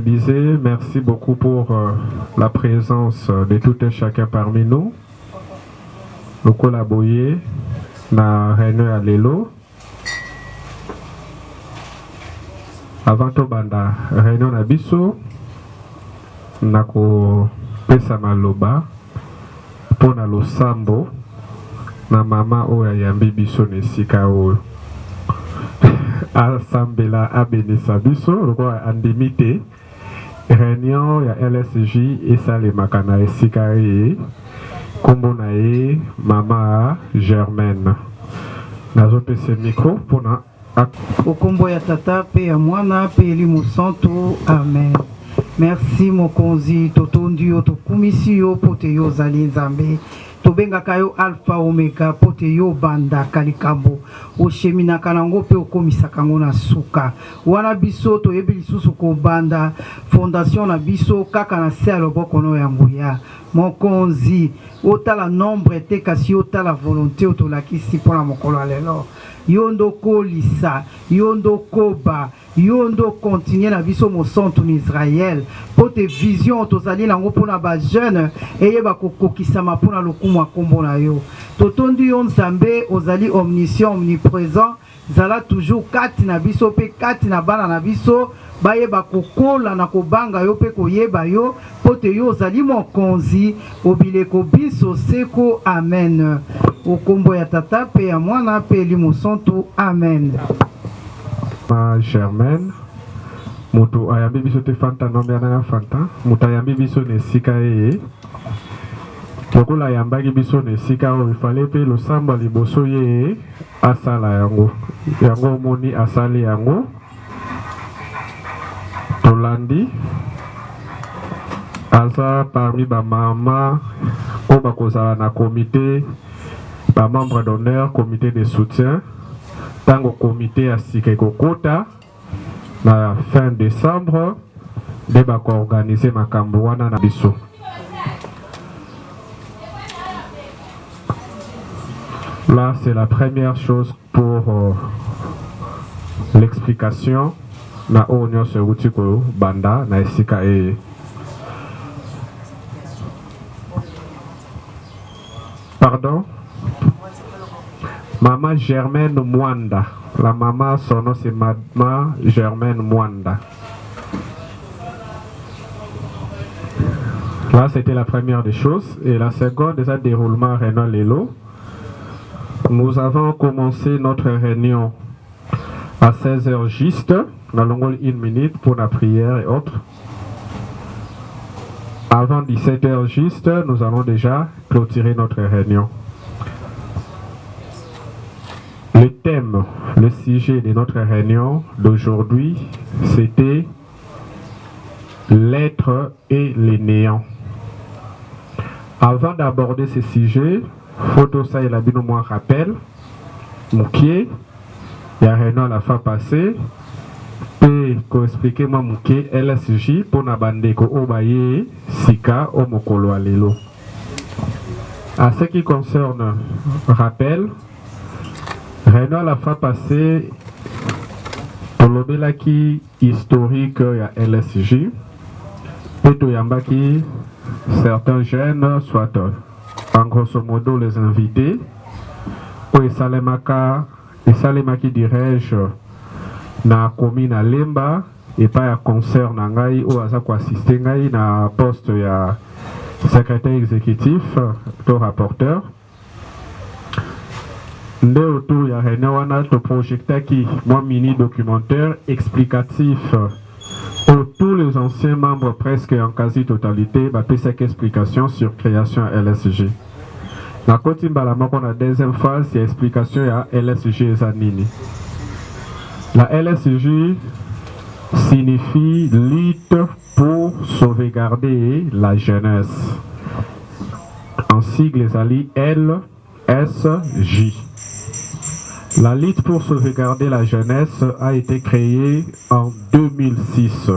disais merci beaucoup pour la présence de tout et chacun parmi nous. Nous collaborons dans la réunion à l'élo. Avant tout, banda réunion na biso, nako pesa maloba pour na losambo na mama oya yambi biso nesika oyo. Asambela abenisa biso lokwa andimite réunion ya LSJ esalemaka na esika ye kombo na ye mama Germaine. Nazopesa micro mpona okombo ya tata pe ya mwana pe elimu santo amen. Merci mokonzi totondi yo tokumisi yo pote yo zali nzambe tobengaka yo alpha omega pote yo banda kalikambo osheminaka nango pe okomisaka yango na suka wana biso toyebi lisusu kobanda fondation na biso kaka na se ya loboko no ya nguya mokonzi otala nombre te kasi otala volonté otolakisi mpona mokolo ya lelo yondo kolisa yondo koba yondo continue na biso mosantu na Israël pote vision tozali nango mpona ba jeune eyeba kokokisama mpona lokumu ya kombo na yo totondi yo nzambe ozali omniscient omniprésent zala toujours kati na biso pe kati na bana na biso bayeba kokola na kobanga yo pe koyeba yo pote yo ozali mokonzi obileko biso seko amen okombo ya tata pe ya mwana pe elimu santu amen. Germaine mutu ayambi biso te fanta nombe ananga fanta mutu ayambi biso nesika ye lokola ayambaki biso nesika oyo ifale pe losambo liboso ye asala yango omoni asali yango tolandi aza parmi bamama oyo bakozala na comité bamembre d'honneur comité de soutien tango comité ya sika ekokota na fin décembre nde bakoorganize makambo wana na biso. Là c'est la première chose pour l'explication na oyo nyonso euti kobanda na esika eye. Pardon? Maman Germaine Mwanda. La maman, son nom c'est Maman Germaine Mwanda. Là, c'était la première des choses. Et la seconde, déjà déroulement réunion Lelo. Nous avons commencé notre réunion à 16h juste. Nous allons une minute pour la prière et autres. Avant 17h juste, nous allons déjà clôturer notre réunion. Le thème, le sujet de notre réunion d'aujourd'hui, c'était l'être et le néant. Avant d'aborder ce sujet, photo ça il a bien au moins rappel, Moukié, il y a réunion à la fin passée, et qu'on explique moi Moukié, LSJ pour n'abandonner ko obaye sika o mokolo alelo. À ce qui concerne rappel, réunion à la fin passée, pour le qui historique à LSJ, et tout yambaki certains jeunes, soit en grosso modo les invités, pour Salemaki dirais-je, na commune à Lemba, et pas à concert nangai ou à ça quoi assister ngai na poste ya secrétaire exécutif, to rapporteur. Nde autour ya réunion wana to projecta qui moi mini documentaire explicatif pour tous les anciens membres presque en quasi-totalité bah puis cette explication sur création LSG. Na koti mbala moko na deuxième phase c'est explication ya LSG zanini. La LSG signifie lutte pour sauvegarder la jeunesse. En sigle ali LSJ. La lutte pour sauvegarder la jeunesse a été créée en 2006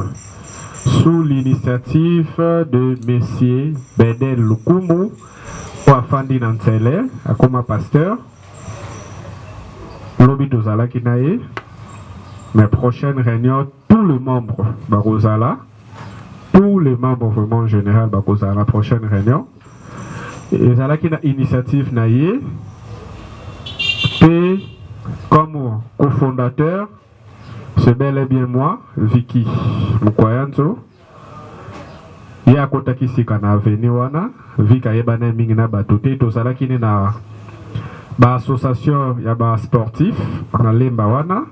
sous l'initiative de Messier Bedel Lukumu ou Afandi Nansele, comme pasteur. Lobi Dozala Kinae, mes prochaines réunions, tous les membres Barozala, tous les membres vraiment en général à la prochaine réunion. Et ça qui une initiative naïe. Et comme cofondateur, c'est bel et bien moi, Vicky Mukwayanzo. Il y a côté qui s'est venu wana, Vika yebana mingina batoté, to sala qui na ba association ya ba sportif na lemba wana.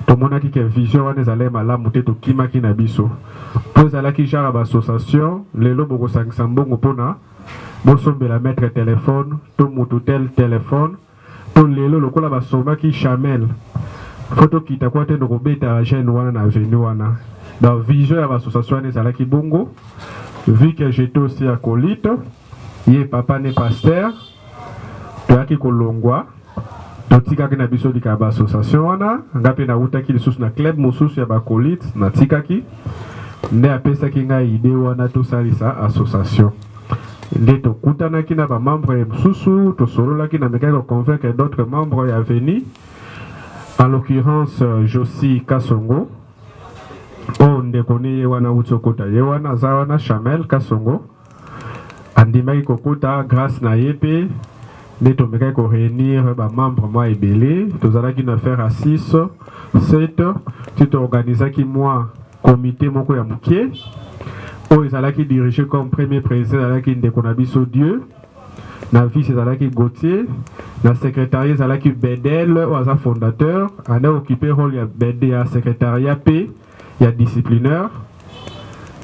To mona ki ke vision wana zale mala muté to kima ki na biso. To sala ki jara ba association, lelo boko sangisa mbongo pona, bo sombe la mettre téléphone, to mutu tel téléphone, to lelo lokola ba soma ki chamel. Photo qui t'a quoi te de robeta jeune wana na venu wana. Dans vision ya ba association ne zala ki bongo. Vu que j'étais aussi acolyte, yé papa n'est pasteur, tu as qui kolongwa, totika ki na biso di ka ba association wana, ngape na uta ki lisusu na club mosusu ya ba acolyte na tika ki, nde apesa ki nga ide wana to salisa association. Nde to kutana ki na ba membre mosusu, to solola ki na meka ko convaincre d'autres membres ya veni, en l'occurrence Josie Kasongo. On déconne wana utsokota yewana zawana Chamel Kasongo andimaki kokota grâce na yepe neto meka ko réunir ba membre moi ebele tozalaki na faire à 6 7 tu organisaki moi comité moko ya mukie o ezalaki dirigé comme premier président alaki ndekona biso Dieu na vice ezalaki Gauthier na secrétariat ezalaki Bedel ou aza fondateur anda occupé rôle ya Bedel ya secrétariat P. Il y a disciplinaire,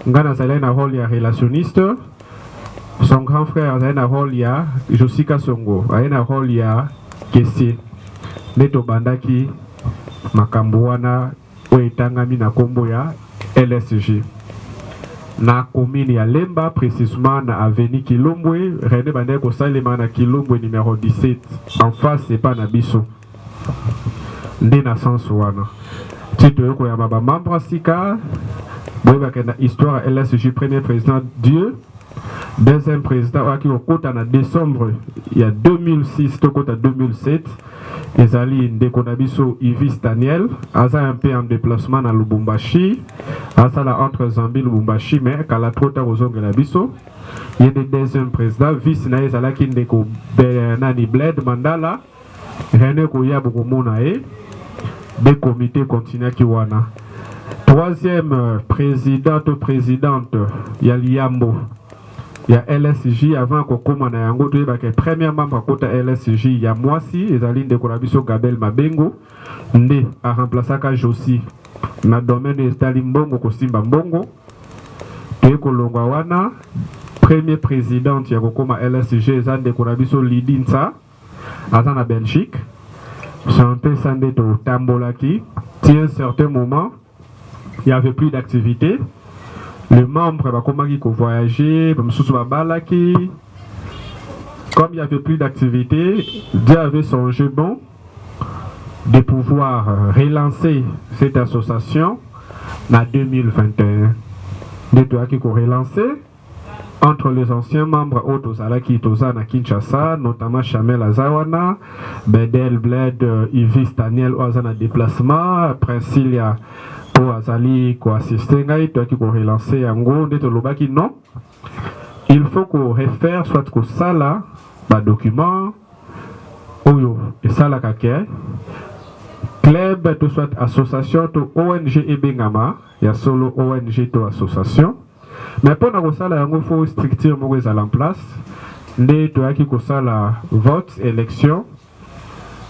Ngana Zalena rôle ya relationniste, son grand frère Zalena rôle ya Josie Kasongo, Zalena rôle ya Kessie, Neto Bandaki, Makambuana, Oetangami na kombo ya LSG. Na commune ya Lemba, précisément na avenue Kilombwe, René Bandeko Salema na Kilombwe numéro 17, en face c'est pas na biso. Nde na sens wana. Tito yoko ya baba membre sika boyeba na histoire LSG premier président Dieu deuxième président waki okota na décembre il y a 2006 tokota 2007 ezali ndeko na biso Ivis Daniel aza un peu en déplacement na Lubumbashi asala entre Zambie Lubumbashi mais kala trota kozongela biso yene deuxième président vice na ezalaki ndeko Nani Bled Mandala René Koya bokomona des comités continuent qui wana. Troisième présidente ou présidente, il y a Liambo. Il y a LSJ avant qu'on commence à yango tu es premier membre à côté LSJ il y a moi si et Zaline de Korabiso Gabel Mabengo né à remplacer ka Josie na domaine de Stalimbongo Kosimba Mbongo et Kolongwa wana premier présidente il y a kokoma LSJ Zane de Korabiso Lidinsa à la Belgique. C'est un peu sandé au Tambolaki. À un certain moment, il n'y avait plus d'activité. Les membres ont voyagé, comme il n'y avait plus d'activité, Dieu avait songé bon de pouvoir relancer cette association en 2021. De toi qui ont relancé entre les anciens membres Otozalaki Tozana Kinshasa, notamment Chamel Azawana, Bedel Bled, Ivis Daniel Oazana déplacement, Princilia Oazali ko assisté ngai toi qui ko relancer yango ndeto lobaki non. Il faut qu'on réfère soit ko sala ba document oyo et sala kake club to soit association to ONG ebengama ya solo ONG to association. Mais pour nous il faut structure en place. Dès que la vote, élection,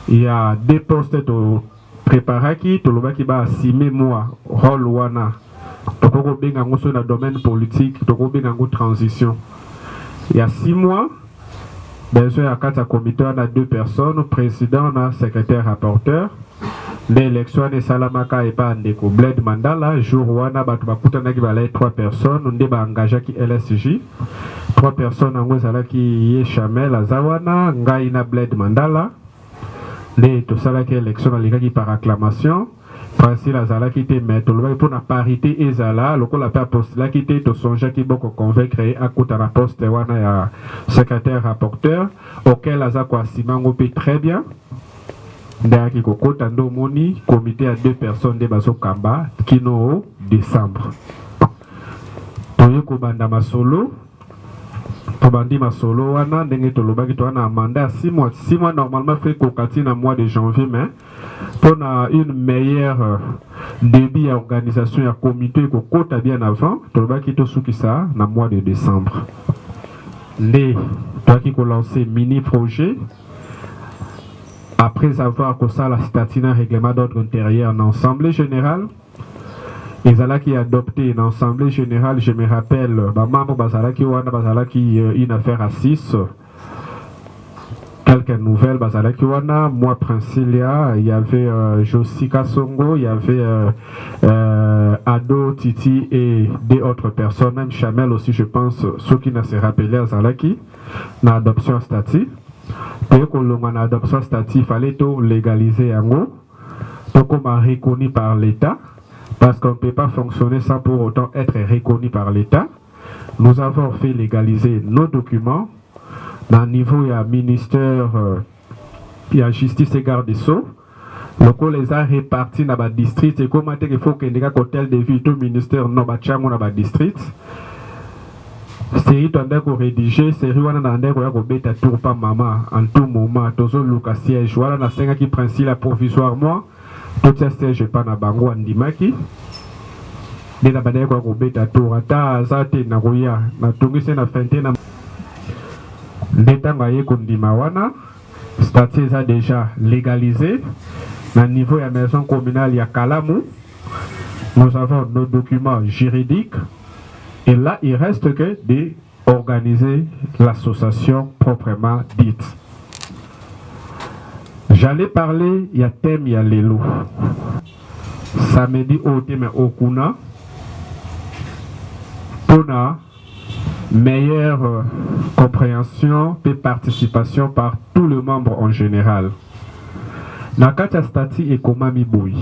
il y a des postes préparés qui va assumer moi rôle wana. Dans le domaine politique, dans le transition. Il y a 6 mois, il y a 4 comités, on a 2 personnes, président, on a secrétaire rapporteur. L'élection de Salamaka et pas Ndeko Bled Mandala, jour wana batu bakutana ki balai 3 personnes, on déba engagé qui LSJ. 3 personnes en gros qui yé Chamel Azawana, Ngaina Bled Mandala. Les to sala ki élection dans qui par acclamation. Francis Azala qui était maître, pour la parité ezala, le la paix postula qui était to sonja qui boko convaincre à côté la poste wana ya secrétaire rapporteur, auquel Azako Asimango paie très bien. Ndaki kokota ndo moni comité à 2 personnes de baso kamba kino décembre. To toyeko banda masolo tobandi masolo wana ndenge tolobaki to wana mandat 6 mois. 6 mois normalement fait kokati na mois de janvier, mais pour une meilleure début à organisation à comité ko kota bien avant tolobaki to suki ça na mois de décembre. Les toi qui ko lancer mini projet après avoir que ça la statut un règlement d'ordre intérieur en assemblée générale. Et ça qui a adopté une assemblée générale, je me rappelle, maman Bazala qui une affaire à 6. Quelques nouvelles, Bazala qui wana, moi Princilia, il y avait Josika Songo, il y avait Ado, Titi et des autres personnes, même Chamel aussi, je pense, ceux qui ne se rappelaient à Zalaki, dans l'adoption statut. Pour que l'on a adoption statut, il fallait tout légaliser en haut, donc on m'a reconnu par l'État. Parce qu'on ne peut pas fonctionner sans pour autant être reconnu par l'État. Nous avons fait légaliser nos documents. Dans le niveau, il y a ministère, il y a justice et garde des sceaux. Donc, on les a répartis dans le district. Et comment il faut qu'il y ait un hôtel de vie, tout ministère, non, dans le district. C'est un peu rédigé, c'est un peu rédigé, tour par maman, en tout moment, toujours le siège. Voilà, la 5 qui prend la provisoirement. Tout ça, je pas na bango andimaki. De la bataille quoi beta tour ata zate na roya na tungise na fente na ndetanga ye kondima wana statut ça déjà légalisé na niveau ya maison communale ya Kalamu. Nous avons nos documents juridiques et là il reste que d'organiser l'association proprement dite. J'allais parler, il y a thème, il y a l'élo. Samedi au thème Okuna. Pour une meilleure compréhension et participation par tous les membres en général. Nakata Stati et Komami Boui.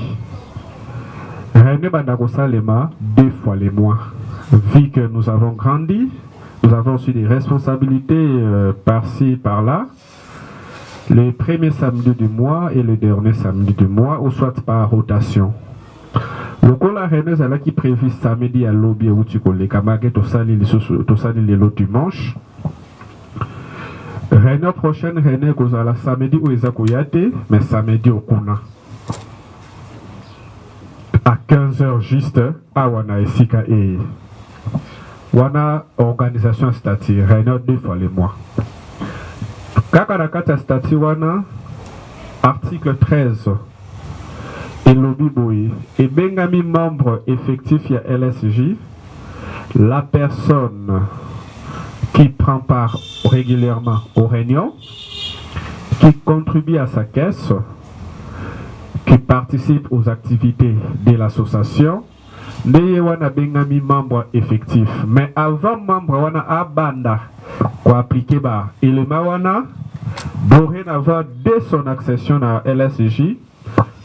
René Bandagosalema, 2 fois les mois. Vu que nous avons grandi, nous avons aussi des responsabilités par-ci, par-là. Le premier samedi du mois et le dernier samedi du mois, ou soit par rotation. Le cola René Zala qui prévu samedi à l'objet où tu colles les camarades, tout ça les lots dimanche. Réunion prochaine, René Kozala samedi où ils ont mais samedi au Kuna. À 15h juste, à Wana Esika et Wana organisation statut, réunion 2 fois les mois. Kakarakata statut wana article 13 et lobby boy et bengami membre effectif ya LSJ la personne qui prend part régulièrement aux réunions, qui contribue à sa caisse, qui participe aux activités de l'association. Ndeye wana bengami membre effectif, mais avant membre wana abanda pour appliquer ba élément wana dorénavant dès son accession à LSJ,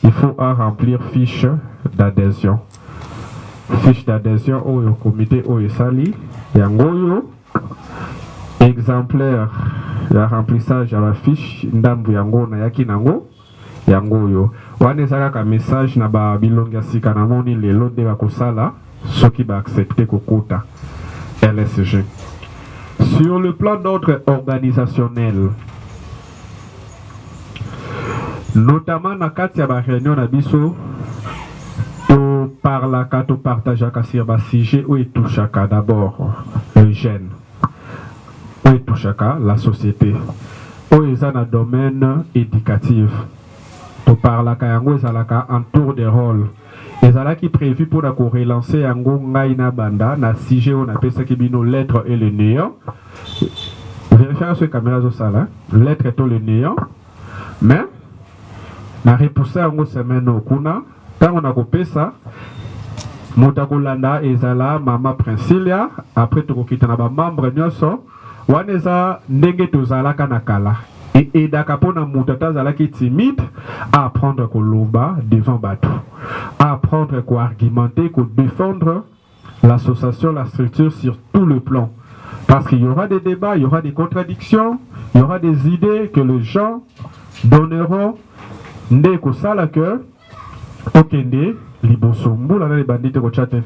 il faut remplir fiche d'adhésion. Fiche d'adhésion au comité au sali yangoyo exemplaire ya remplissage à la fiche ndambu yango na yaki nango yangoyo wane saka message na ba bilonga sika na moni lelo de ba kosala soki ba accepter kokota LSG. Sur le plan d'ordre organisationnel, notamment na kati ya ba réunion na biso to parlaka to partageaka sur ba sujet où touchaka d'abord le jeune, où touchaka la société, où eza na domaine éducatif. To parlaka yango ezalaka en tour de rôle. Ezalaki prévu pour la relancer yango ngai na banda na sujet on appelle ça qui bino lettre et le néant. Vérifiez sur caméra zo sala, lettre et le néant. Mais na repoussé yango semaine okuna, tant on a coupé ça. Motakolanda ezala mama Princilia après to kokita na ba membre nyoso waneza ndenge tozalaka na kala. Et d'akapona mutata zalaki timide à apprendre koloba devant bateau, à apprendre à argumenter, à défendre l'association, la structure sur tout le plan. Parce qu'il y aura des débats, il y aura des contradictions, il y aura des idées que les gens donneront. Ndeko sala que okende libosombu la les bandits ko chate.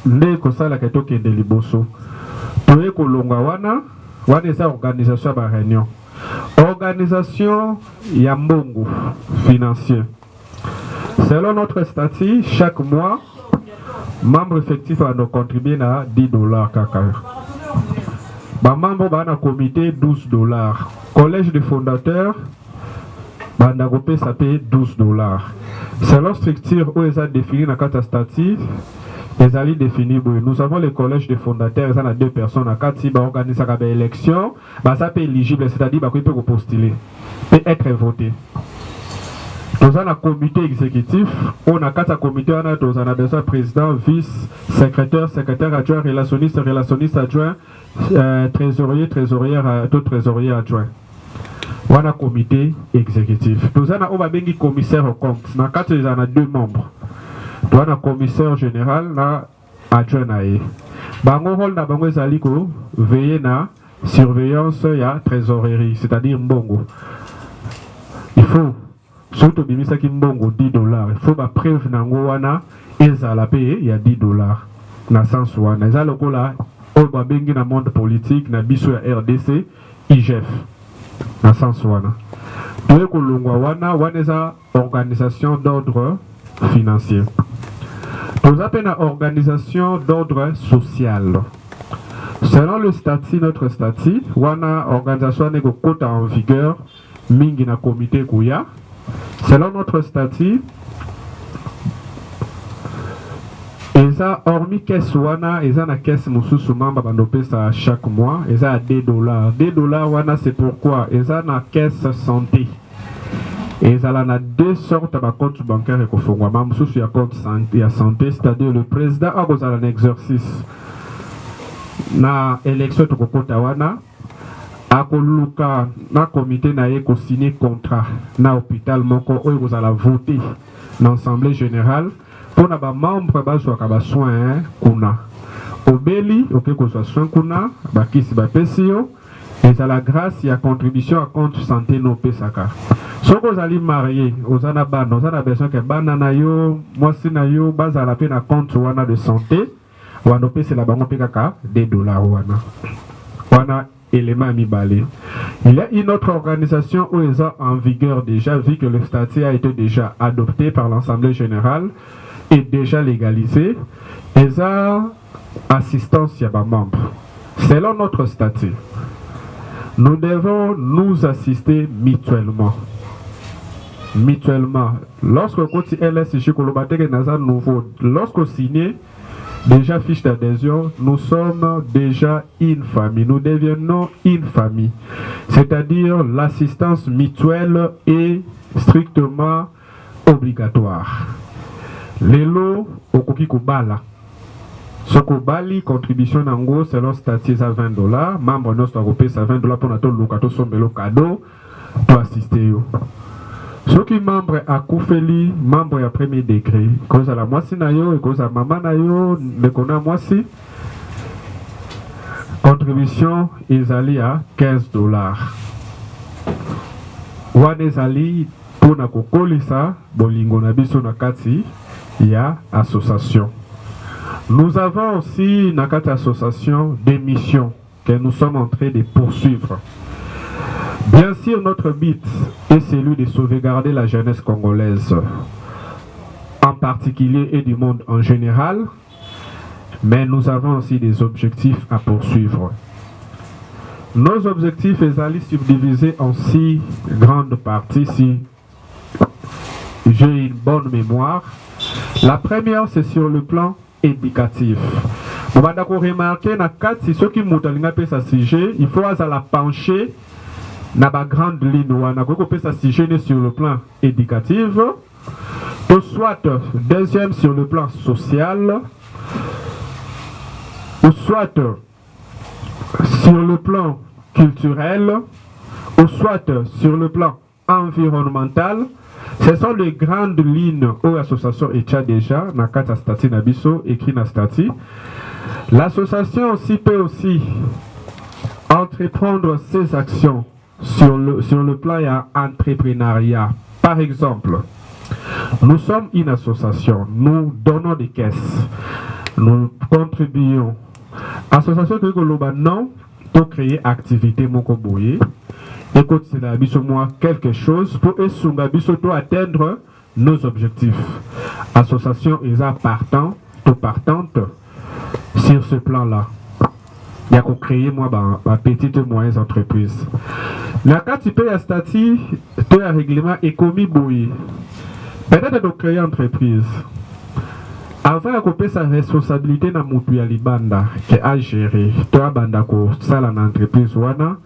nde kosala keto kende liboso toye kolonga wana eza organisation ya réunion organisation ya mbongo financier. Selon notre statut, chaque mois membre effectif va nous contribuer à $10 kaka. Membre va comité $12. Collège de fondateurs ça paye $12. Selon structure où ils ont défini dans le statut, ils ont défini. Nous avons le collège de fondateurs, ils ont 2 personnes. Quand ils organisent une élection, ça peut être éligible, c'est-à-dire qu'ils peuvent postuler, peut être voté. Nous avons un comité exécutif, on a 4 comités, on a besoin président, vice, secrétaire, secrétaire adjoint, relationniste, relationniste adjoint, trésorier, trésorière, tout trésorier adjoint. On a un comité exécutif. Nous avons un commissaire au compte. Dans 4, il y a 2 membres. Nous avons un commissaire général, un adjoint. Bango rôle na bango ezali ko veiller na surveillance ya trésorerie, c'est-à-dire mbongo. Il faut surtout bimisa ki mbongo $10. Il faut ba preuve nango wana ezala payer ya $10 na sens wana. Ezala kola o ba bengi na monde politique na biso ya RDC IGF. Na sens wana. Toye kolongwa wana eza organisation d'ordre financier. Nous appelons une organisation d'ordre social. Selon le statut, notre statut, wana organisation n'est que en vigueur, mingi na comité kuya. Selon notre statut, eza hormis caisse wana, eza na caisse mususu mamba bandope ça chaque mois, eza à $10. $10 wana c'est pourquoi eza na caisse santé. Eza la na 2 sortes de compte bancaire et kofongwa mususu ya compte santé, c'est-à-dire le président a besoin d'un exercice na élection to kokota wana akoluka na comité na ye ko signer contrat na hôpital moko oyo kozala voter na assemblée générale pour na ba membre bazwa ka ba soin kuna obeli oke kozwa soin kuna bakisi ba pesio ezala grâce ya contribution à compte santé no pesaka. Soko ozali marié ozana bana ozana besoin que bana na yo mwasi na yo bazala pe na compte wana de santé wana pese la bango pe kaka $10 wana élément mibale. Il y a une autre organisation où ils sont en vigueur déjà, vu que le statut a été déjà adopté par l'Assemblée générale et déjà légalisé. Ils ont assistance à membres. Selon notre statut, nous devons nous assister mutuellement. Mutuellement. Lorsque côté LSJ Kolobateke Naza nouveau, lorsque signé déjà fiche d'adhésion, nous sommes déjà une famille. Nous devenons une famille. C'est-à-dire l'assistance mutuelle est strictement obligatoire. Lelo okoki kobala. Sokobali contribution nango selon statut à $20. Membre nostre européen à $20 pour notre locato sombelo cadeau pour assister yo. Ceux qui membre à Koufeli, membre à premier degré, cause à la moitié nayo et cause à maman nayo, mais qu'on a moitié. Contribution ils allaient à $15. Wan ezali pour na kokolisa bolingo na biso na kati ya association. Nous avons aussi na kati association des missions que nous sommes en train de poursuivre. Bien sûr, notre but est celui de sauvegarder la jeunesse congolaise, en particulier et du monde en général, mais nous avons aussi des objectifs à poursuivre. Nos objectifs sont subdivisés en 6 grandes parties, si j'ai une bonne mémoire. La première, c'est sur le plan éducatif. On va d'accord remarquer, si ceux qui montent à sujet, il faut la pencher. Na ba grande ligne wana ko pesa sujet sur le plan éducatif, ou soit deuxième sur le plan social, ou soit sur le plan culturel, ou soit sur le plan environnemental. Ce sont les grandes lignes où l'association est déjà na kata stati na biso écrit na stati. L'association aussi peut aussi entreprendre ses actions sur le plan entrepreneuriat. Par exemple, nous sommes une association, nous donnons des caisses. nous contribuons. Association que Koloba non, pour créer activité Moko Boye. Écoute, c'est la moi quelque chose pour atteindre nos objectifs. Association est partante sur ce plan-là. Il y a qu'on crée moi ma petite et moyenne entreprise. La carte tu payes à statut, tu as un règlement économique boye. Peut-être de créer entreprise. Avant de couper sa responsabilité dans mon pays à Libanda, qui a géré, tu as banda ko ça en entreprise wana.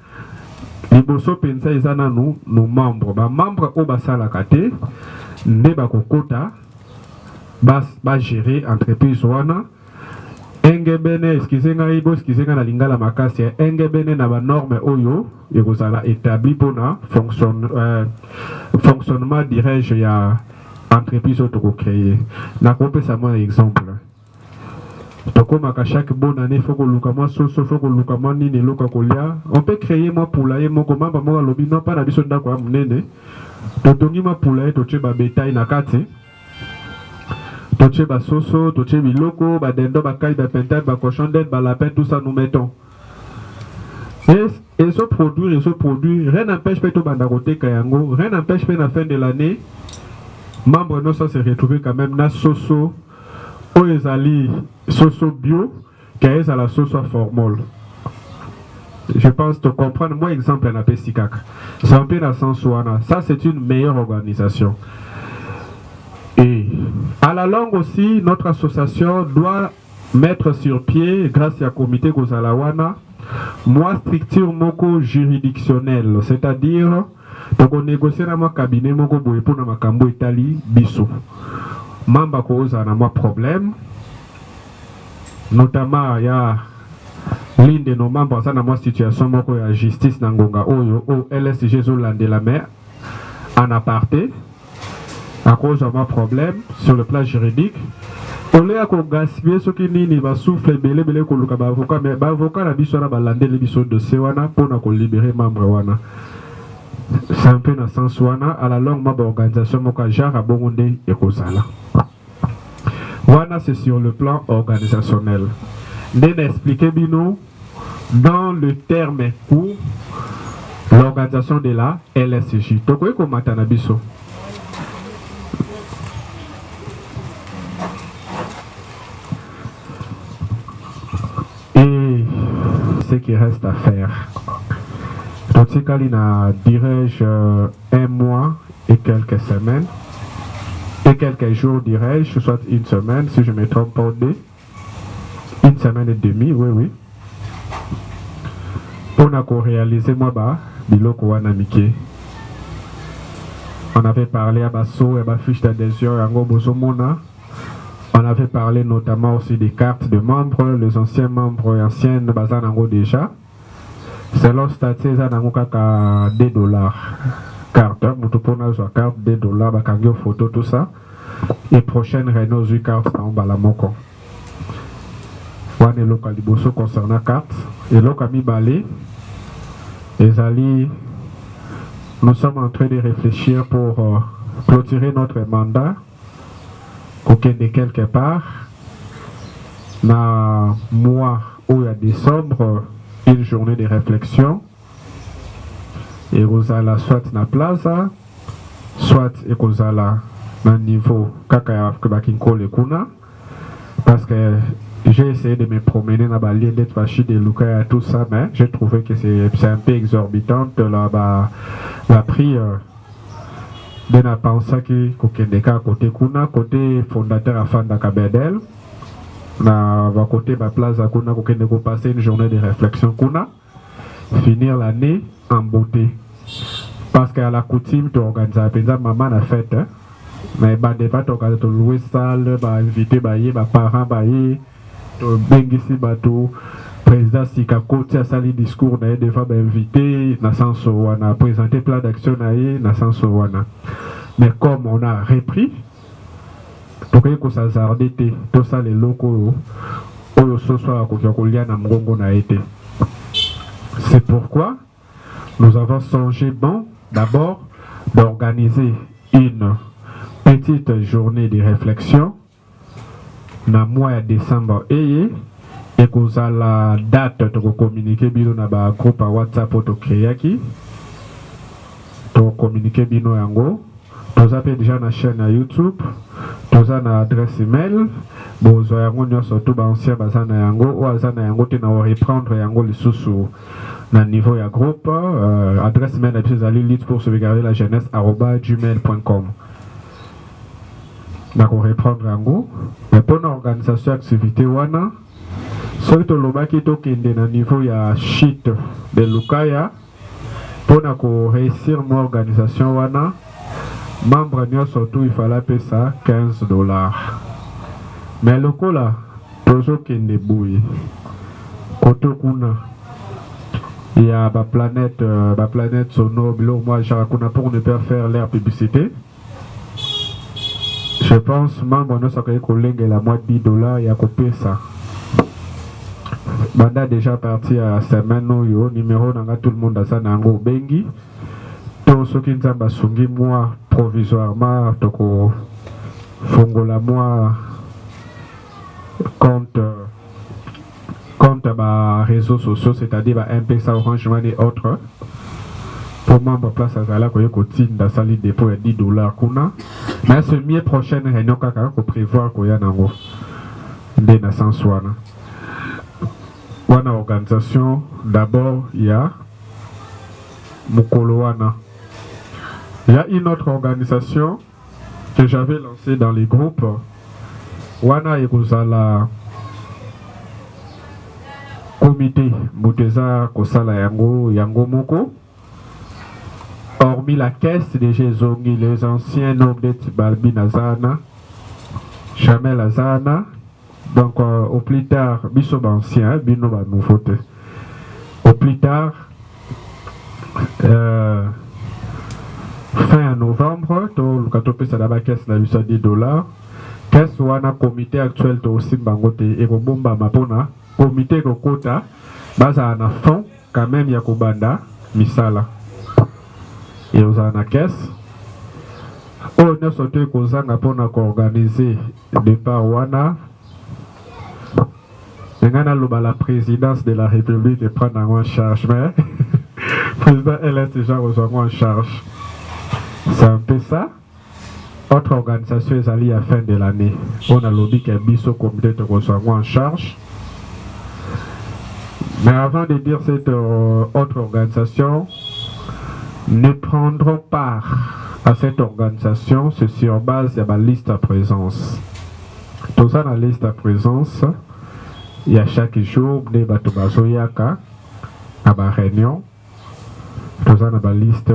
Liboso pensa izana nos membres, ba membres au basala kate, ne ba kokota, ba gérer entreprise wana. Engebene eskizenga ibo eskizenga na lingala makasi engebene na ba norme oyo ekozala établi pour na fonctionnement dirais-je ya entreprise auto créer na kopesa moi exemple tokoma chaque bonne année faut que lukama soso faut que lukama nini loka kolia on peut créer moi poulailler moko mamba mo lobi non pas na biso ndako ya munene totongi ma poulailler toche ba bétail na kati toche ba soso toche biloko ba dendo ba kai ba pentade ba cochon d'Inde ba lapin tout ça nous mettons et ce produit rien n'empêche pas to banda côté kayango rien n'empêche pas na fin de l'année membre non ça se retrouver quand même na soso o ezali soso bio qui à la soso formol. Je pense te comprendre moi exemple na pestikak c'est un peu dans sens wana ça c'est une meilleure organisation. Et à la longue aussi, notre association doit mettre sur pied, grâce à comité Gozalawana, moi structure moko juridictionnelle, c'est-à-dire donc on négocie dans mon cabinet moko boye pour na makambo Italie biso. Mamba koza na moi problème, notamment il y a l'une de nos membres dans moi situation moko ya justice na ngonga oyo au LSG Zolande la mer en aparté. À cause de mon problème sur le plan juridique, on est à gaspiller ce qui n'est pas souffle belé que le avocat, mais l'avocat a besoin de lander les bisous de Sewana pour nous libérer membre wana. C'est un peu dans le sens wana à la longue ma organisation moka jar à Bongonde et Kozala. Wana c'est sur le plan organisationnel. N'est expliqué bino dans le terme court l'organisation de la LSJ. Toko eko matana biso. Et ce qui reste à faire. Totikalina dirais-je un mois et quelques semaines. Et quelques jours dirais-je, soit une semaine, si je ne me trompe pas, une semaine et demie, oui. On a réalisé moi biloko wana mike. On avait parlé à Basso et à fiche d'adhésion à Ngobozomona. On avait parlé notamment aussi des cartes de membres, les anciens membres et anciennes Bazanango déjà. C'est leur statut Zanango kaka $2. Carte, Moutopona sur carte $2, Bakangio photo, tout ça. Et prochaine Renault Zui carte en Balamoko. One et local Liboso concernant carte. Et l'Okami Balé. Et Zali, nous sommes en train de réfléchir pour clôturer notre mandat. Aucun de quelque part, na mois où il y a décembre, une journée de réflexion, et vous allez soit na plaza, soit et vous allez na niveau kaka bakinko le kuna, parce que j'ai essayé de me promener dans la ligne d'être fâché de Luka et tout ça, mais j'ai trouvé que c'est un peu exorbitant la prix. De la pensée que Kokendeka côté Kuna, côté fondateur à Fanda Kabedel, na va côté ma place à Kuna, Kokendeko passer une journée de réflexion Kuna, finir l'année en beauté. Parce qu'à la coutume, tu organises un maman la fête, mais bah des fois tu organises louer salle, bah inviter bah parents bah bengisi bateau. Président Sikako a sali discours na des fois invité na sens wana présenté plan d'action na sens wana mais comme on a repris donc il faut s'azarder tout ça les locaux oyo soso kokia na mgongo na été. C'est pourquoi nous avons songé bon d'abord d'organiser une petite journée de réflexion na mois de décembre et que la date de communiquer bino na ba groupe à WhatsApp to créer qui to communiquer bino yango to avez déjà na chaîne à YouTube to za na adresse email bozo yango nyoso to ba ancien bazana yango ou azana yango te na reprendre yango lisusu na niveau ya groupe adresse email na lutte pour sauvegarder la jeunesse @gmail.com. D'accord, reprendre yango mais pour l'organisation activité wana soki tolobaki tokende na niveau ya shit de lukaya mpona réussir mon organisation wana membre nyonso tu il fallait payer ça $15 mais lokola tozokende boye kote kuna ya planète sono biloko moi genre kuna pour ne pas faire leur publicité. Je pense membre nyonso akoki kolengela mwa $10 ya kopesa banda déjà parti à semaine oyo numéro nanga tout le monde aza nango bengi to soki nzambe asungi moi provisoirement toko fongola moi compte ba réseaux sociaux, c'est-à-dire ba M-Pesa, Orange Money et autres pour membre place azala koye kotinda sali dépôt ya $10 kuna mais ce mieux prochaine réunion kaka ko prévoir koya nango nde na sens wana. Wana organisation d'abord il y a Mukolo wana. Il y a une autre organisation que j'avais lancée dans les groupes wana ekozala comité muteza kosala yango moko hormis la caisse des Jézongi les anciens noms de Balbi Nazana Chamel Azana. Donc au plus tard, biso ba ancien, bino ba nouveauté. Au plus tard, fin novembre, to katope sa daba caisse na biso $10. Caisse wana comité actuel to aussi bangote et ko bomba mapona comité ko kota baza na fond quand même ya ko banda misala. Et aux na caisse on a sauté ko zanga pona ko organiser départ wana. La présidence de la République est prendre en charge, mais le président elle est déjà en charge. C'est un peu ça. Autre organisation est allée à la fin de l'année. On a lobby qui a mis au comité de en charge. Mais avant de dire cette autre organisation, ne prendront part à cette organisation, c'est sur base de ma liste à présence. Tout ça dans la liste à présence. Il y a chaque jour des bateaux bazoyaka à ma réunion. Tout ça dans ma liste.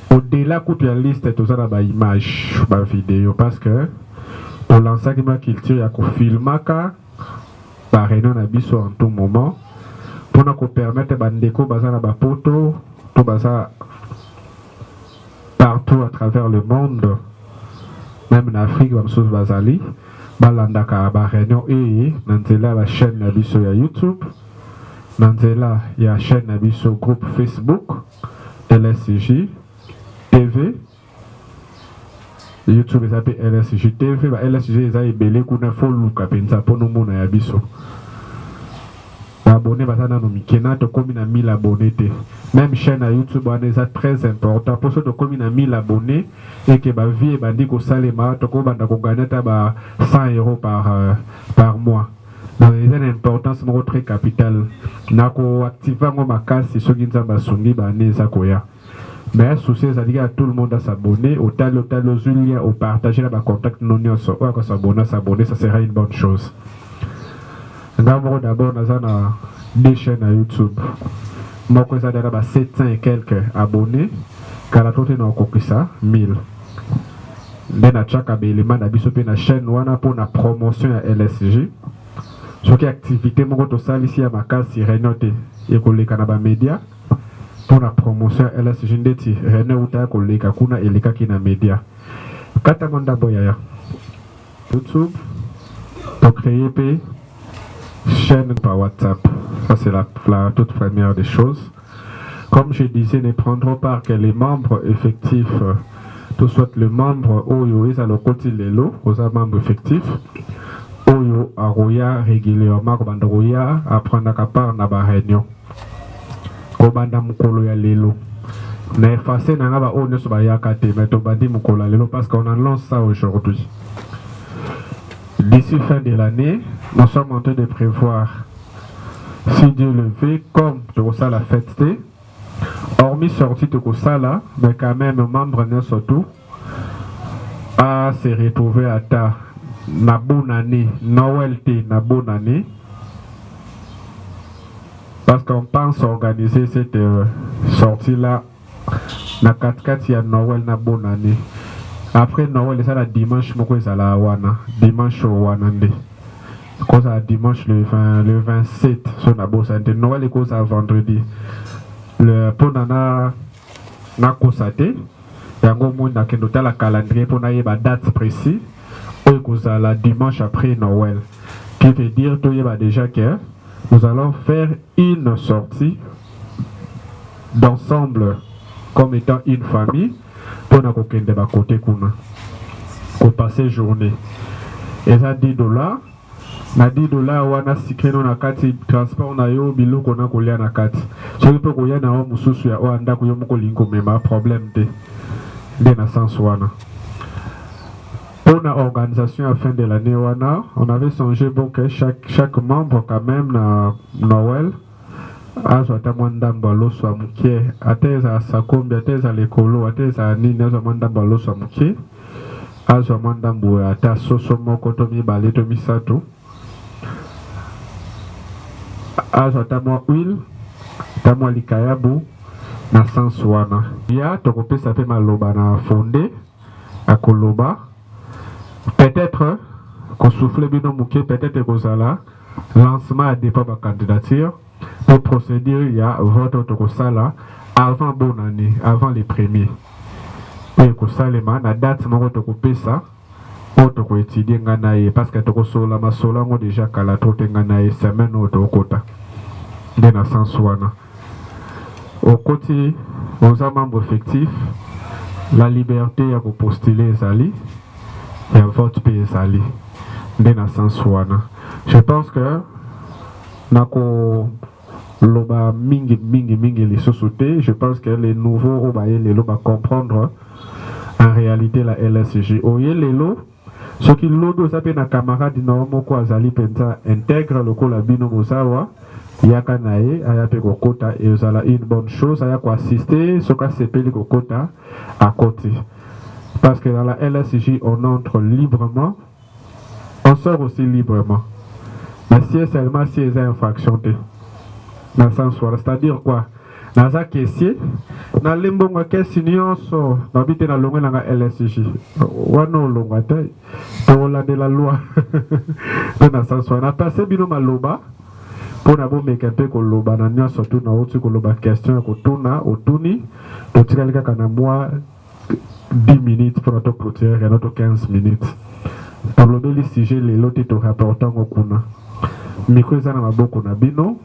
Au-delà de la liste, tout ça dans ma image, ma vidéo. Parce que pour l'enseignement culture, il y a qu'on filme par réunion en tout moment. Pour nous permettre de faire des photos, partout à travers le monde, même en Afrique, comme Bazali. Balandaka ba réunion et nanzela la chaîne nabiso ya YouTube nanzela ya chaîne nabiso groupe Facebook LSJ TV YouTube ezape LSJ TV ba LSJ eza ebele kuna foluka penza pono mona ya biso abonné bazana no mikena to komi na 1000 abonnés te même chaîne à YouTube on est très important pour ce to komi na 1000 abonnés et que ba vie bandi ko salema to ko banda ko gagner ba €100 par mois. Donc il y a une importance très capitale nako activer ngo makasi so ginzamba sungi ba neza koya. Mais souci ça dit à tout le monde à s'abonner au tal aux liens au partager la contact non nyoso ko s'abonner ça sera une bonne chose. D'abord, nous avons deux chaînes à YouTube. Moi, je suis 700 et quelques abonnés. Car la totale est 1000. Nous avons une chaîne pour la promotion à LSJ. Ce qui est activité, je suis ici à ma case, c'est Renoté et les Canada Média. Pour la promotion à LSJ, je suis Renoté et les Canada Média. YouTube, pour créer chaîne par WhatsApp. Ça, c'est la toute première des choses. Comme je disais, ne prendront part que les membres effectifs tout soit le membre Oyo est à le côté lelo, aux membres effectifs. Oyo aroya régulièrement, Roya apprendre à part na ba réunion. Kobanda mukolo ya lelo. Na effacer na ngaba onyo so ba yakate, mais to bandi mukolo ya lelo parce qu'on annonce ça aujourd'hui. D'ici fin de l'année, nous sommes en train de prévoir, si Dieu le veut, comme de ça la fête, hormis sortie de ça là, mais quand même membre ne surtout à se retrouver à ta na bonne année, Noël té na bonne année, parce qu'on pense organiser cette sortie là na 4-4 ya Noël na bonne année. Après Noël, c'est la dimanche, dimanche au Wanande. Cause à dimanche le 27, sur la bosse. Noël est cause à vendredi. Le pour nana na kosate, yango moun na kenota la calendrier pour na yeba date précise. Ou cause à la dimanche après Noël. Qui veut dire tout yeba déjà que nous allons faire une sortie d'ensemble comme étant une famille. Pour na kokende ba côté kuna ko passer journée et ça $10 na $10 wana sikeno na kati transport na yo biloko na kolia na kati so pe ko ya na o mususu ya o anda ko yo moko lingo mema problème te de na sens wana pour la organisation à fin de l'année wana on avait songé bon que chaque membre quand même na Noël azo atamwanda mbalo swa mukie ateza sakombi ateza lekolo ateza nini azo mwanda mbalo swa mukie azo mwanda mbu ata soso moko to mibale to misato azo atamwa huile atamwa likayabu na sansu wana ya tokopesa pe maloba na fondé akoloba peut-être qu'on souffle bino mukie peut-être kozala lancement à départ de candidature. Pour procéder, il y a votre autosala avant bonne année, avant les premiers. Et que ça, les man, la date, mon autocopé ça, autoco étudier nganaye, parce que autoco la masola, on déjà qu'à la trotte nganaye, semaine autocota. De la sensouana. Au côté, aux membres effectifs, la liberté à vous postuler Zali, et à votre pays Zali. De la sensouana. Je pense que, nako loba mingi les sociétés, je pense que les nouveaux les loba comprendre en réalité la LSG oye les lots ce qui lodo ça peut na camarade na moko azali penta intègre le ko la bino mosawa yaka nae aya pe kokota et uzala une bonne chose aya ko assister ce ka sepeli kokota à côté parce que dans la LSG on entre librement on sort aussi librement. Mais si seulement si il y a infraction, c'est-à-dire quoi? Dans un caissier, dans les bons caisses, nous habitons dans le monde LSJ. Wano longate, pour la de la loi. Dans ce sens, on a passé bino maloba pour n'avoir mes capés que loba n'a surtout na autre que loba question que tuna au tuni, au tirel ka kana moi 10 minutes pour notre clôture et notre 15 minutes. Pour le sujet les lotis to rapportant au kuna. Mikoza na maboko na bino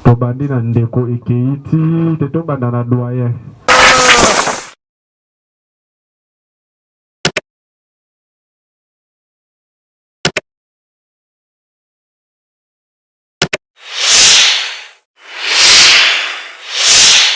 to bandi na ndeko ekeiti te to banda na doyen